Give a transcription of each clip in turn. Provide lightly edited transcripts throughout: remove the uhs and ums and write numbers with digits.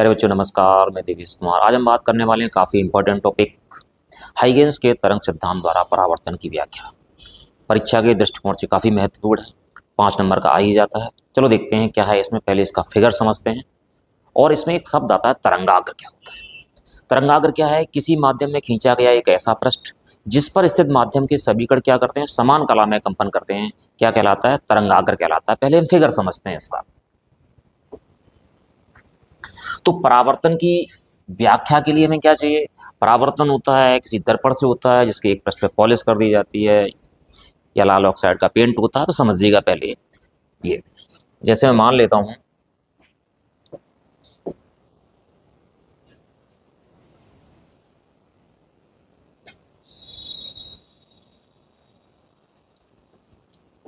प्यारे बच्चों नमस्कार, मैं देवेश कुमार। आज हम बात करने वाले हैं काफ़ी इंपॉर्टेंट टॉपिक हाइगेंस के तरंग सिद्धांत द्वारा परावर्तन की व्याख्या। परीक्षा के दृष्टिकोण से काफ़ी महत्वपूर्ण है, 5 नंबर का आ ही जाता है। चलो देखते हैं क्या है इसमें, पहले इसका फिगर समझते हैं। और इसमें एक शब्द आता है तरंगाग्र। क्या होता है तरंगाग्र? क्या है? किसी माध्यम में खींचा गया एक ऐसा पृष्ठ जिस पर स्थित माध्यम के सभी कण क्या करते हैं, समान कला में कंपन करते हैं। क्या कहलाता है? तरंगाग्र कहलाता है। पहले हम फिगर समझते हैं इसका। तो परावर्तन की व्याख्या के लिए हमें क्या चाहिए? परावर्तन होता है किसी दर्पण से होता है जिसके एक पृष्ठ पे पॉलिश कर दी जाती है या लाल ऑक्साइड का पेंट होता है। तो समझिएगा पहले ये, जैसे मैं मान लेता हूं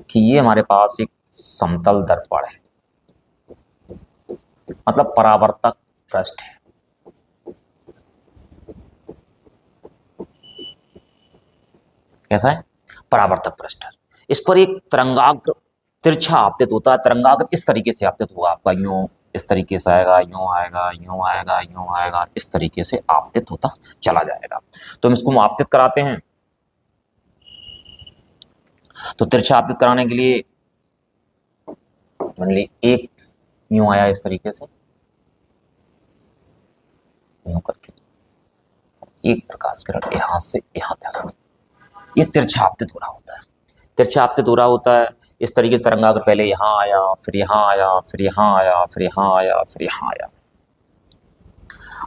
कि ये हमारे पास एक समतल दर्पण है, मतलब परावर्तक पृष्ठ है। कैसा है? परावर्तक पृष्ठ। इस पर एक तरंगाग्र तिरछा आपतित होता है। तरंगाग्र इस तरीके से आपतित होगा आपका, यूं इस तरीके से आएगा, यूं आएगा, यूं आएगा, यूं आएगा, इस तरीके से आपतित होता चला जाएगा। तो हम इसको आपतित कराते हैं। तो तिरछा आपतित कराने के लिए मान ली एक यूं आया इस तरीके से, यूं करके एक प्रकाश किरण यहां से यहां तक, ये तिरछा आपतित हो रहा होता है। तिरछा आपतित हो रहा होता है इस तरीके से। तरंगाग्र पहले यहाँ आया, फिर यहाँ आया, फिर यहाँ आया, फिर यहाँ आया, फिर यहाँ आया।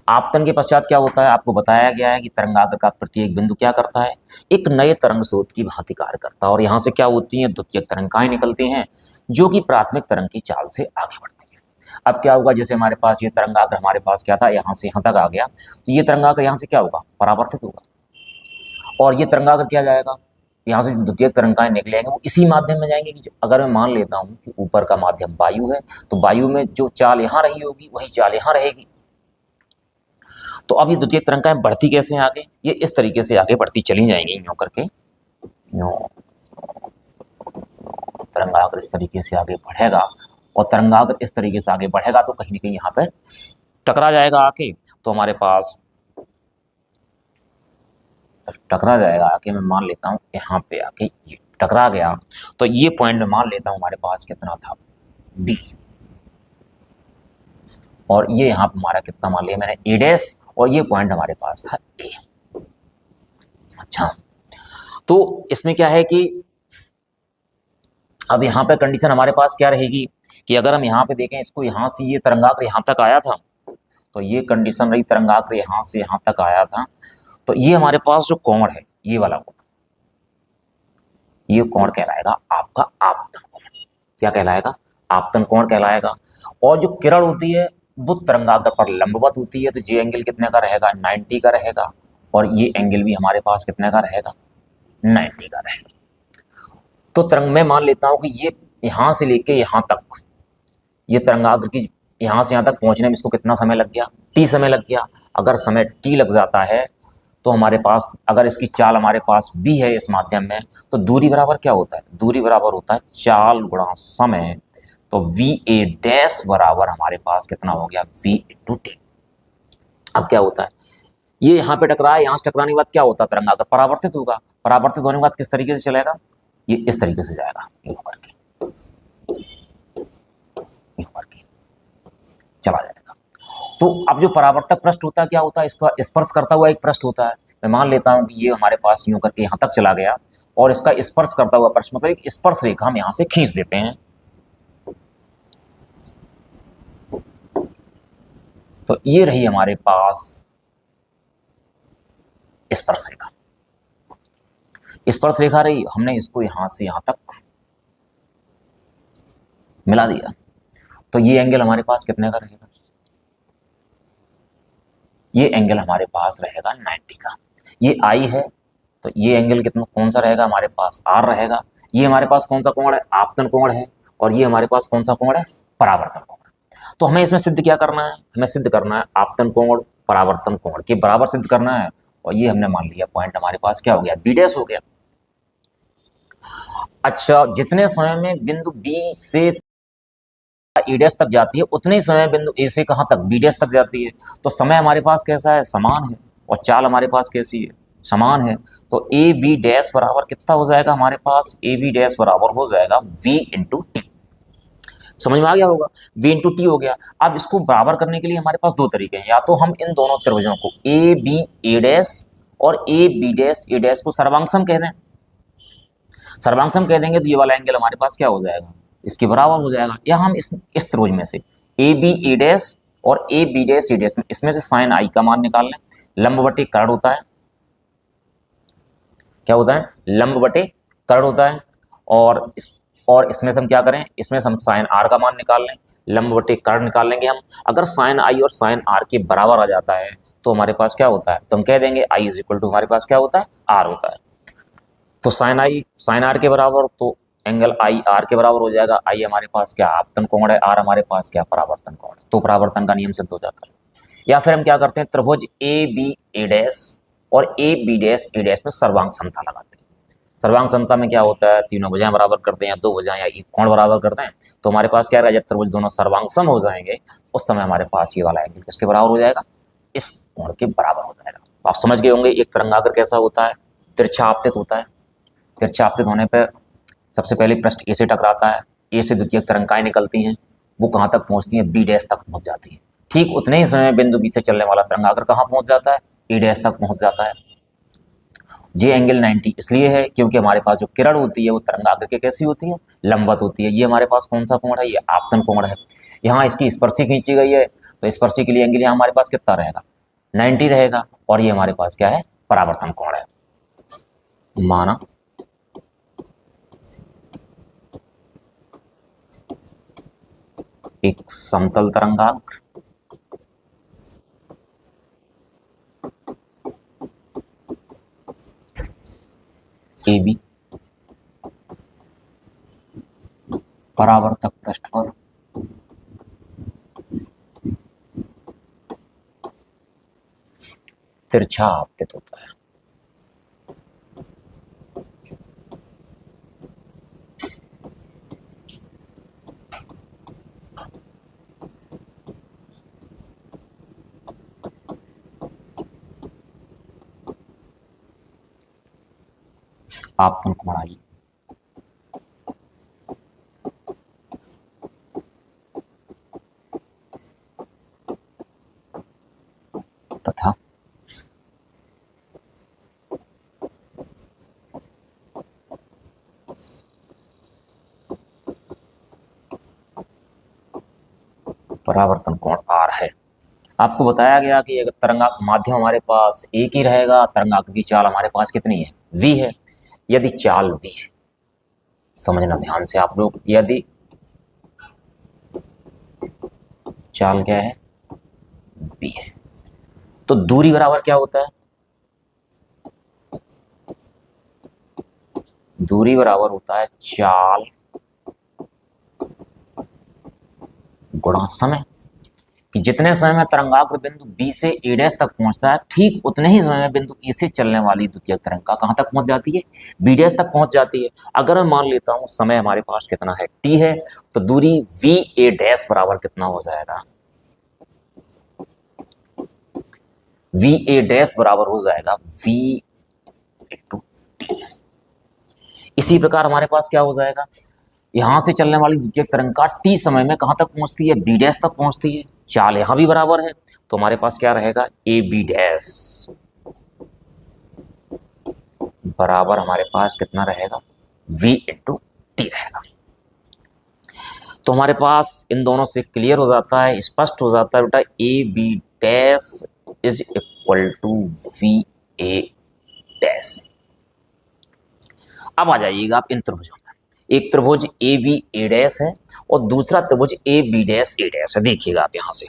आपतन के पश्चात क्या होता है? आपको बताया गया है कि तरंगाग्र का प्रत्येक बिंदु क्या करता है, एक नए तरंग स्रोत की भांति कार्य करता है। और यहाँ से क्या होती हैं? द्वितीयक तरंगाएं निकलती हैं जो कि प्राथमिक तरंग की चाल से आगे बढ़ती हैं। अब क्या होगा? जैसे हमारे पास ये तरंगाग्र हमारे पास क्या था, यहाँ से यहाँ तक आ गया, तो ये तरंगाग्र यहाँ से क्या होगा? परावर्तित होगा। और ये तरंगाग्र क्या जाएगा? यहाँ से द्वितीयक तरंगाएं निकलेंगे, वो इसी माध्यम में जाएंगे। कि अगर मैं मान लेता हूँ कि ऊपर का माध्यम वायु है, तो वायु में जो चाल यहाँ रही होगी वही चाल यहाँ रहेगी। तो अब ये द्वितीय तरंगाएं बढ़ती कैसे हैं आगे? ये इस तरीके से आगे बढ़ती चली जाएंगी, यूं करके। यूं तरंगाग्र इस तरीके से आगे बढ़ेगा और तरंगाग्र इस तरीके से आगे बढ़ेगा तो कहीं ना कहीं यहाँ पे टकरा जाएगा आके। तो हमारे पास टकरा जाएगा आके, मैं मान लेता हूँ यहाँ पे आके ये टकरा गया। तो ये पॉइंट में मान लेता हूँ हमारे पास कितना था, बी। और ये यहाँ पे हमारा कितना मान लिया मैंने, ए डैश। और ये पॉइंट हमारे पास था ए। अच्छा, तो इसमें क्या है कि अब यहाँ पे कंडीशन हमारे पास क्या रहेगी कि अगर हम यहाँ पे देखें इसको, यहाँ से ये तरंगाग्र यहाँ तक आया था, तो ये कंडीशन रही, तरंगाग्र यहाँ से यहाँ तक आया था। तो ये हमारे पास जो कोण है, ये वाला कोण, ये कोण कहलाएगा आपका आपतन कोण। क्या कहलाएगा? आपतन कोण कहलाएगा। और जो किरण होती है वो तरंगाग्र पर लंबवत होती है, तो ये एंगल कितने का रहेगा? 90 का रहेगा। और ये एंगल भी हमारे पास कितने का रहेगा? 90 का रहेगा। तो तरंग में मान लेता हूं कि ये यहां से लेके यहां तक, ये तरंगाग्र की यहां से यहां तक पहुंचने में इसको कितना समय लग गया? टी समय लग गया। अगर समय टी लग जाता है तो हमारे पास, अगर इसकी चाल हमारे पास बी है इस माध्यम में, तो दूरी बराबर क्या होता है? दूरी बराबर होता है चाल गुणा समय। तो वी ए डैश बराबर हमारे पास कितना हो गया? V into T. अब क्या होता है, ये यहाँ पे टकराया, यहाँ से टकराने के बाद क्या होता है? तरंगाग्र परावर्तित होगा। परावर्तित होने के बाद किस तरीके से चलेगा? ये इस तरीके से जाएगा, यूं करके, यूं करके चला जाएगा। तो अब जो परावर्तक पृष्ठ होता है क्या होता है? इसका स्पर्श करता हुआ एक पृष्ठ होता है। मैं मान लेता हूं कि ये हमारे पास यूं करके यहाँ तक चला गया और इसका स्पर्श करता हुआ पृष्ठ, मतलब एक स्पर्श रेखा हम यहाँ से खींच देते हैं। तो ये रही हमारे पास स्पर्श रेखा। स्पर्श रेखा रही, हमने इसको यहां से यहां तक मिला दिया। तो ये एंगल हमारे पास कितने का रहेगा? ये एंगल हमारे पास रहेगा 90 का। ये आई है, तो ये एंगल कितना, कौन सा रहेगा हमारे पास? आर रहेगा। ये हमारे पास कौन सा कोण है? आपतन कोण है। और ये हमारे पास कौन सा कोण है? परावर्तन कोण। तो हमें इसमें सिद्ध क्या करना है? हमें सिद्ध करना है आपतन कोण परावर्तन कोण के बराबर सिद्ध करना है। और ये हमने मान लिया, पॉइंट हमारे पास क्या हो गया? बी डैश हो गया। अच्छा, जितने समय में बिंदु बी से ए डैश तक जाती है उतने ही समय बिंदु ए से कहाँ तक, बी डैश तक जाती है। तो समय हमारे पास कैसा है, समान है, और चाल हमारे पास कैसी है, समान है। तो ए बी डैश बराबर कितना हो जाएगा हमारे पास, ए बी डैश बराबर हो जाएगा v इंटू टी। समझ में आ गया होगा, v इंटू टी हो गया। अब इसको बराबर करने के लिए हमारे पास दो तरीके हैं, या तो हम इन दोनों त्रिभुजों को ए बी ए डैश और A B dash A dash को सर्वांग सम कह दें। सर्वांग सम कह देंगे तो ये वाला एंगल हमारे पास क्या हो जाएगा, इसके बराबर हो जाएगा। या हम इस त्रिभुज में से ए बी ए डैश और A B dash A dash में इसमें से साइन आई का मान निकाल लें। लंब बटे कर्ण होता है, क्या होता है, लंब बटे कर्ण होता है। और इसमें से हम क्या करें, इसमें से हम साइन आर का मान निकाल लें, लंब बटे कर्ण निकाल लेंगे हम। अगर साइन आई और साइन आर के बराबर आ जाता है तो हमारे पास क्या होता है, तो हम कह देंगे आई इज इक्वल टू हमारे पास क्या होता है, आर होता है। तो साइन आई साइन आर के बराबर, तो एंगल आई आर के बराबर हो जाएगा। आई हमारे पास क्या आपतन कोण है, आर हमारे पास क्या परावर्तन कोण है, तो परावर्तन का नियम सिद्ध हो जाता है। या फिर हम क्या करते हैं, त्रिभुज ए बी ए डैश और A B dash A dash में सर्वांग समता लगाते हैं। सर्वांग समता में क्या होता है, तीनों भुजाएं बराबर करते हैं या दो भुजाएं या एक कोण बराबर करते हैं। तो हमारे पास क्या रहेगा, जब त्रिभुज दोनों सर्वांग सम हो जाएंगे उस समय हमारे पास ये वाला एंगल किसके बराबर हो जाएगा, इस कोण के बराबर हो जाएगा। तो आप समझ गए होंगे एक तरंगाग्र कैसा होता है, तिरछा आपतित होता है। तिरछा आपतित होने पर सबसे पहले पृष्ठ ए से टकराता है, ए से द्वितीयक तरंगाएं निकलती हैं, वो कहाँ तक पहुँचती हैं, बी डैश तक पहुँच जाती हैं। ठीक उतने ही समय में बिंदु बी से चलने वाला तरंगाग्र कहाँ पहुँच जाता है, ए डैश तक पहुँच जाता है। ये एंगल 90 इसलिए है क्योंकि हमारे पास जो किरण होती है वो तरंगाग्र के कैसी होती है, लंबवत होती है। ये हमारे पास कौन सा कोण है, ये आपतन कोण है। यहाँ इसकी स्पर्शी खींची गई है, तो स्पर्शी के लिए एंगल यहाँ हमारे पास कितना रहेगा, 90 रहेगा। और ये हमारे पास क्या है, परावर्तन कोण है। माना एक समतल तरंगाग्र ए बी परावर्तक पृष्ठ पर तिरछा आपतित होता है। आपतन कोण आई तथा परावर्तन कोण आर है। आपको बताया गया कि अगर तरंगा माध्यम हमारे पास एक ही रहेगा, तरंगाग्र की चाल हमारे पास कितनी है, v है। यदि चाल v है, समझना ध्यान से आप लोग, यदि चाल क्या है, v है, तो दूरी बराबर क्या होता है, दूरी बराबर होता है चाल गुणा समय। कि जितने समय में तरंगाग्र बिंदु बी से ए डैश तक पहुंचता है, ठीक उतने ही समय में बिंदु ए से चलने वाली द्वितीयक तरंग का कहां तक पहुंच जाती है, बी डैश तक पहुंच जाती है। अगर मैं मान लेता हूं समय हमारे पास कितना है, टी है, तो दूरी वी ए डैश बराबर कितना हो जाएगा, वी ए डैश बराबर हो जाएगा वी इंटू टी। इसी प्रकार हमारे पास क्या हो जाएगा, यहां से चलने वाली द्वितीयक तरंग का टी समय में कहां तक पहुंचती है, बी डैश तक पहुंचती है। चाल यहां भी बराबर है, तो हमारे पास क्या रहेगा, ए बी डैश बराबर हमारे पास कितना रहेगा, v इंटू टी रहेगा। तो हमारे पास इन दोनों से क्लियर हो जाता है, स्पष्ट हो जाता है बेटा, A B dash is equal to V A dash. अब आ जाइएगा आप इन त्रिभुजों में, एक त्रिभुज ए बी ए डैश है और दूसरा त्रिभुज A B dash A dash है। देखिएगा आप यहां से,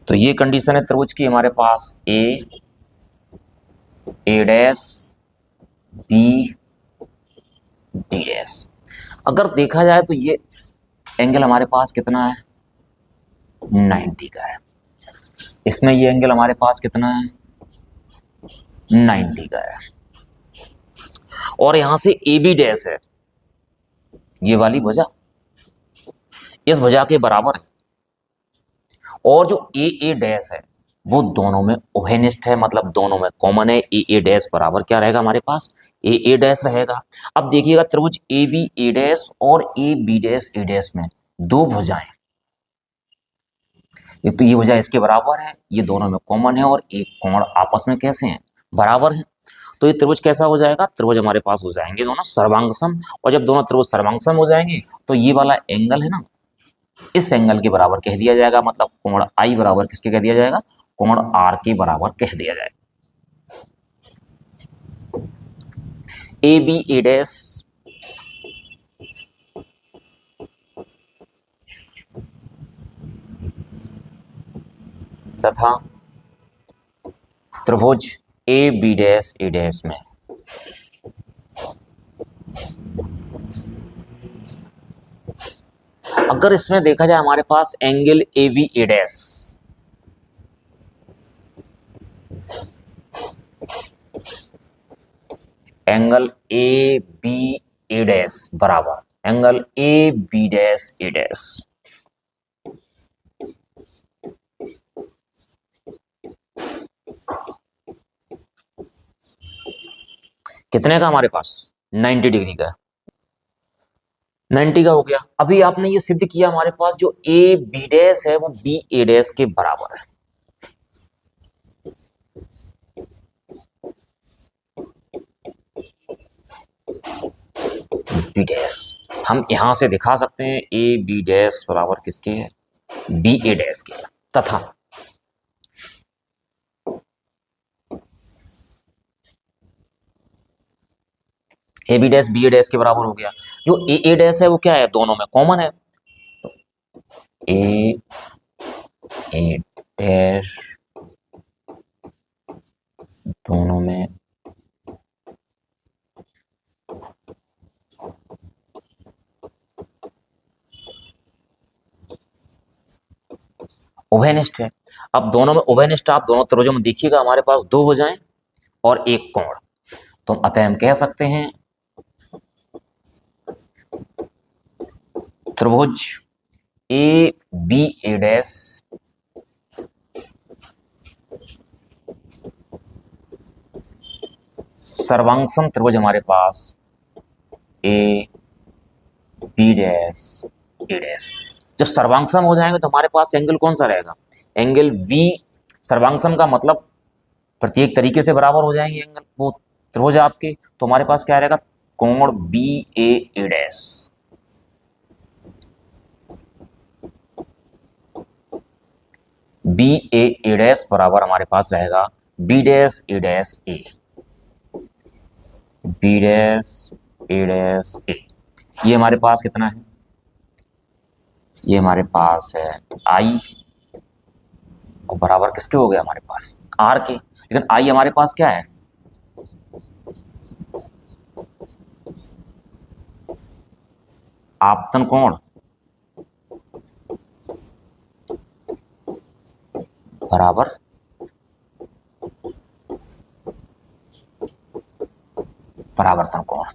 तो ये कंडीशन है त्रिभुज की हमारे पास ए डैश बी डी डैश। अगर देखा जाए तो ये एंगल हमारे पास कितना है, 90 का है। इसमें ये एंगल हमारे पास कितना है, 90 का है। और यहां से ए बी डैश है, ये वाली भुजा इस भुजा के बराबर है। और जो ए ए डैश है वो दोनों में उभयनिष्ठ है, मतलब दोनों में कॉमन है। ए ए डैश बराबर क्या रहेगा हमारे पास, ए ए डैश रहेगा। अब देखिएगा त्रिभुज ए बी ए डैश और A B dash A dash में दो भुजाएं, एक तो ये भुजा इसके बराबर है, ये दोनों में कॉमन है, और एक कोण आपस में कैसे हैं, बराबर है। तो ये त्रिभुज कैसा हो जाएगा, त्रिभुज हमारे पास हो जाएंगे दोनों सर्वांगसम। और जब दोनों त्रिभुज सर्वांगसम हो जाएंगे तो ये वाला एंगल है ना, इस एंगल के बराबर कह दिया जाएगा, मतलब कोण आई बराबर किसके कह दिया जाएगा, कोण आर के बराबर कह दिया जाएगा। ए बी ए डैश तथा त्रिभुज A B dash A dash में अगर इसमें देखा जाए हमारे पास angle A B A dash, angle A B A dash बराबर angle A B dash A dash, कितने का हमारे पास, 90 डिग्री का, 90 का हो गया। अभी आपने ये सिद्ध किया हमारे पास जो ए बी डैश है वो बी ए डैश के बराबर है। बी डैश हम यहां से दिखा सकते हैं, ए बी डैश बराबर किसके है, बी ए डैश के, तथा A B dash B A dash के बराबर हो गया। जो ए ए डैश है वो क्या है, दोनों में कॉमन है, तो ए ए डैश दोनों में उभयनिष्ठ है। अब दोनों में उभयनिष्ठ, आप दोनों त्रिभुजों में देखिएगा हमारे पास दो भुजाएं और एक कोण, तो अतः हम कह सकते हैं त्रिभुज ए बी ए डैश सर्वांगसम त्रिभुज हमारे पास A B dash A dash. जब सर्वांगसम हो जाएंगे तो हमारे पास एंगल कौन सा रहेगा, एंगल वी, सर्वांगसम का मतलब प्रत्येक तरीके से बराबर हो जाएंगे एंगल वो त्रिभुज आपके, तो हमारे पास क्या रहेगा, कोण बी ए ए डैश, बी ए ए डैश बराबर हमारे पास रहेगा B dash A dash A, B dash A dash ए। ये हमारे पास कितना है, ये हमारे पास है आई, और बराबर किसके हो गया हमारे पास, आर के। लेकिन आई हमारे पास क्या है, आपतन कोण बराबर परावर्तन कोण।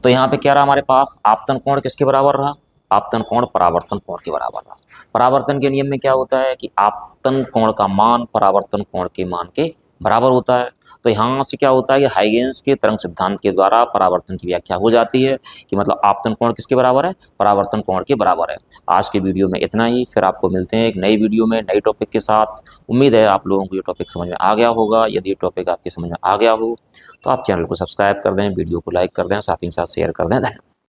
तो यहाँ पे क्या रहा हमारे पास, आपतन कोण किसके बराबर रहा, आपतन कोण परावर्तन कोण के बराबर रहा। परावर्तन के नियम में क्या होता है कि आपतन कोण का मान परावर्तन कोण के मान के बराबर होता है। तो यहाँ से क्या होता है कि हाइगेंस के तरंग सिद्धांत के द्वारा परावर्तन की व्याख्या हो जाती है कि मतलब आपतन कोण किसके बराबर है, परावर्तन कोण के बराबर है। आज के वीडियो में इतना ही, फिर आपको मिलते हैं एक नई वीडियो में नई टॉपिक के साथ। उम्मीद है आप लोगों को ये टॉपिक समझ में आ गया होगा। यदि ये टॉपिक आपकी समझ में आ गया हो तो आप चैनल को सब्सक्राइब कर दें, वीडियो को लाइक कर दें, साथ ही साथ शेयर कर दें। धन्यवाद।